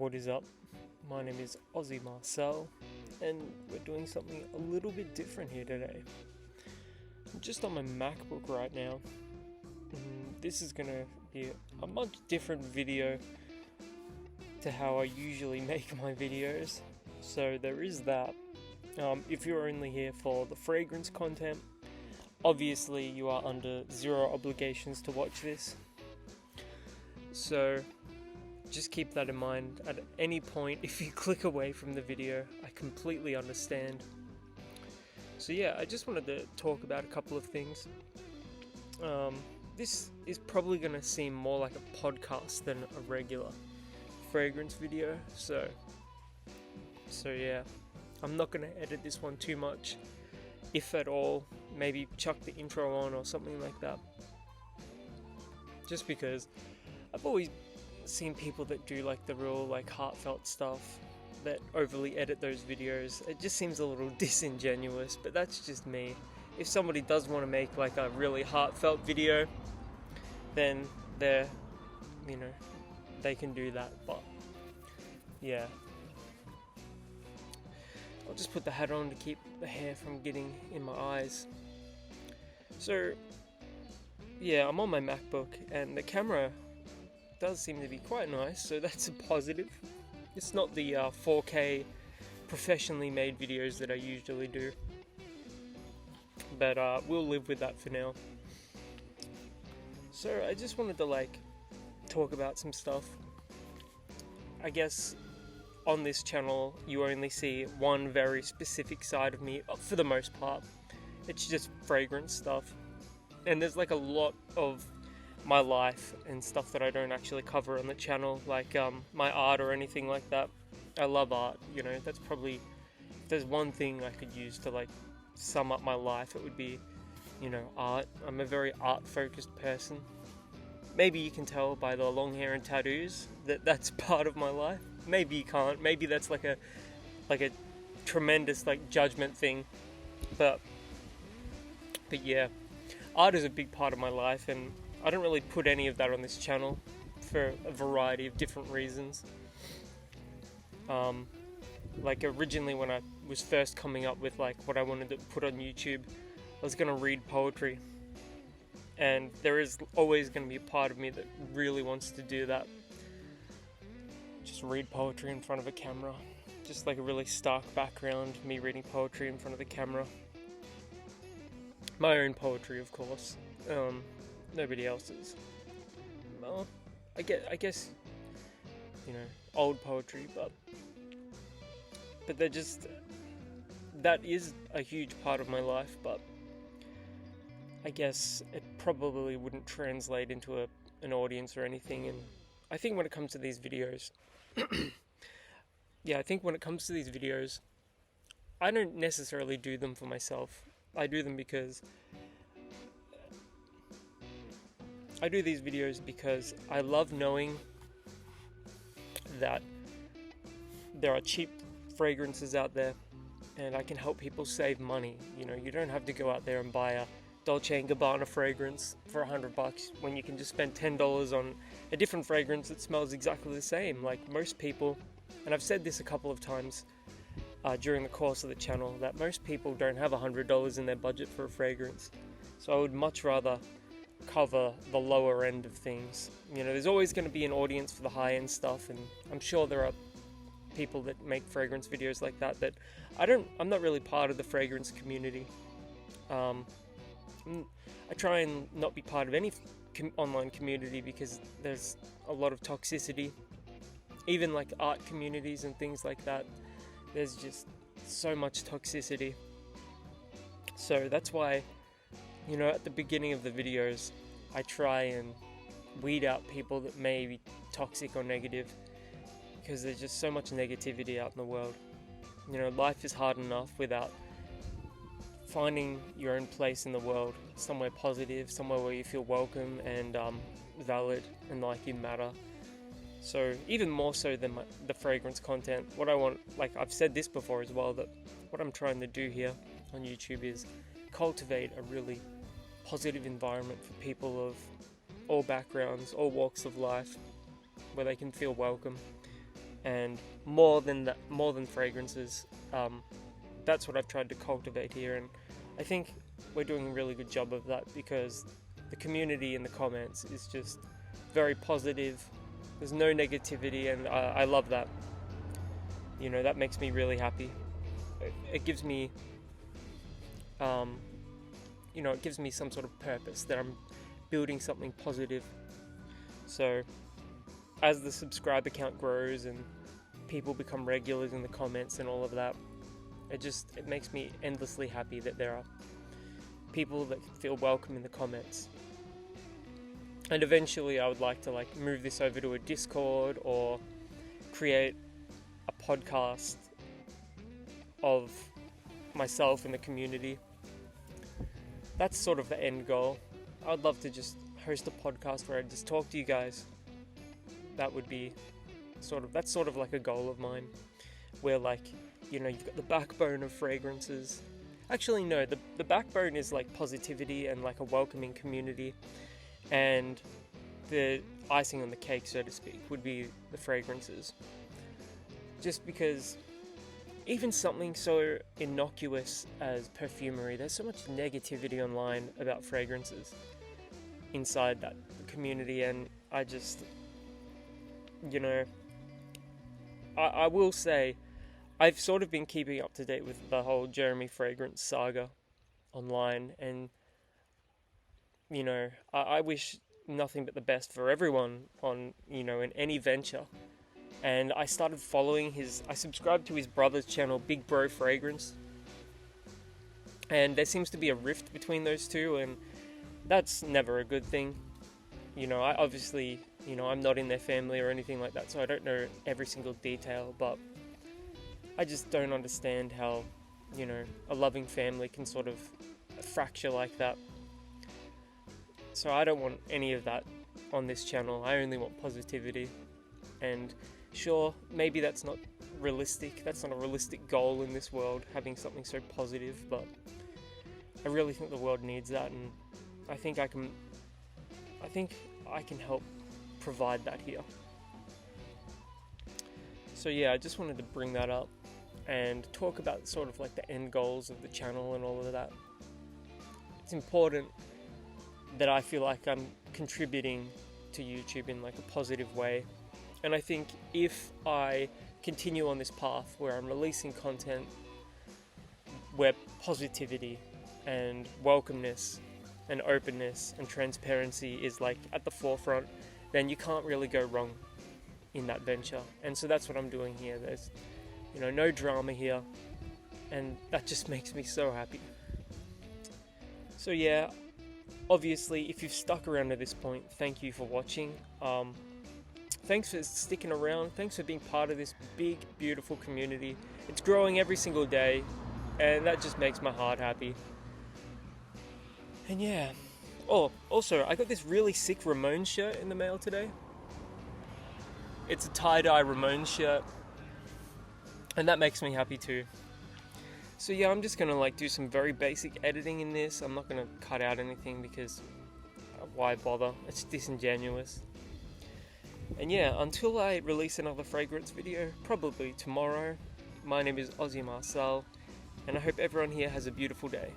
What is up? My name is Aussie Marcel, and we're doing something a little bit different here today. I'm just on my MacBook right now. This is gonna be a much different video to how I usually make my videos, so there is that. If you're only here for the fragrance content, obviously you are under zero obligations to watch this. So just keep that in mind. At any point, if you click away from the video, I completely understand. So yeah, I just wanted to talk about a couple of things. This is probably going to seem more like a podcast than a regular fragrance video. So yeah, I'm not going to edit this one too much, if at all. Maybe chuck the intro on or something like that. Just because I've always seen people that do like the real heartfelt stuff, that overly edit those videos. It just seems a little disingenuous, but that's just me. If somebody does want to make like a really heartfelt video, then they can do that. But yeah, I'll just put the hat on to keep the hair from getting in my eyes. So yeah, I'm on my MacBook and the camera does seem to be quite nice, so that's a positive. It's not the 4K professionally made videos that I usually do, but we'll live with that for now. So I just wanted to talk about some stuff. I guess on this channel you only see one very specific side of me for the most part. It's just fragrance stuff, and there's a lot of my life and stuff that I don't actually cover on the channel, my art or anything like that. I love art, that's probably, if there's one thing I could use to sum up my life, it would be, art. I'm a very art focused person. Maybe you can tell by the long hair and tattoos that that's part of my life. Maybe you can't. Maybe that's like a tremendous judgment thing. But yeah, art is a big part of my life, and I don't really put any of that on this channel for a variety of different reasons. Originally when I was first coming up with what I wanted to put on YouTube, I was going to read poetry. And there is always going to be a part of me that really wants to do that. Just read poetry in front of a camera. Just a really stark background, me reading poetry in front of the camera. My own poetry, of course. Nobody else's. Well, I guess, old poetry, but they're just, that is a huge part of my life, but I guess it probably wouldn't translate into an audience or anything. And I think when it comes to these videos, I don't necessarily do them for myself. I do them because I do these videos because I love knowing that there are cheap fragrances out there, and I can help people save money. You don't have to go out there and buy a Dolce & Gabbana fragrance for $100 when you can just spend $10 on a different fragrance that smells exactly the same. Most people, and I've said this a couple of times during the course of the channel, that most people don't have $100 in their budget for a fragrance. So I would much rather cover the lower end of things. There's always going to be an audience for the high-end stuff, and I'm sure there are people that make fragrance videos like that I'm not really part of the fragrance community. I try and not be part of any online community because there's a lot of toxicity. Even art communities and things like that, there's just so much toxicity. So that's why, at the beginning of the videos, I try and weed out people that may be toxic or negative, because there's just so much negativity out in the world. Life is hard enough without finding your own place in the world, somewhere positive, somewhere where you feel welcome and valid and you matter. So even more so than the fragrance content, what I want, I've said this before as well, that what I'm trying to do here on YouTube is cultivate a really positive environment for people of all backgrounds, all walks of life, where they can feel welcome. and more than fragrances. That's what I've tried to cultivate here, and I think we're doing a really good job of that, because the community in the comments is just very positive. There's no negativity, and I love that. You know, that makes me really happy. It gives me, it gives me some sort of purpose that I'm building something positive. So, as the subscriber count grows and people become regulars in the comments and all of that, it makes me endlessly happy that there are people that feel welcome in the comments. And eventually I would like to move this over to a Discord or create a podcast of myself and the community. That's sort of the end goal. I would love to just host a podcast where I just talk to you guys. That would be that's sort of like a goal of mine, where you've got the backbone of fragrances. Actually, no, the backbone is positivity and a welcoming community, and the icing on the cake, so to speak, would be the fragrances. Just because even something so innocuous as perfumery, there's so much negativity online about fragrances inside that community, and I just, I will say, I've sort of been keeping up to date with the whole Jeremy fragrance saga online, and I wish nothing but the best for everyone on in any venture. And I started following I subscribed to his brother's channel, Big Bro Fragrance, and there seems to be a rift between those two, and that's never a good thing. I obviously, I'm not in their family or anything like that, so I don't know every single detail, but I just don't understand how, a loving family can sort of fracture like that. So I don't want any of that on this channel. I only want positivity. And sure, maybe that's not realistic. That's not a realistic goal in this world, having something so positive, but I really think the world needs that, and I think I can help provide that here. So yeah, I just wanted to bring that up and talk about sort of the end goals of the channel and all of that. It's important that I feel like I'm contributing to YouTube in a positive way. And I think if I continue on this path where I'm releasing content where positivity and welcomeness and openness and transparency is at the forefront, then you can't really go wrong in that venture. And so that's what I'm doing here. There's no drama here, and that just makes me so happy. So yeah, obviously if you've stuck around to this point, thank you for watching. Thanks for sticking around. Thanks for being part of this big, beautiful community. It's growing every single day, and that just makes my heart happy. And yeah. Oh, also, I got this really sick Ramones shirt in the mail today. It's a tie-dye Ramones shirt, and that makes me happy too. So yeah, I'm just gonna do some very basic editing in this. I'm not gonna cut out anything because why bother? It's disingenuous. And yeah, until I release another fragrance video, probably tomorrow, my name is Aussie Marcel, and I hope everyone here has a beautiful day.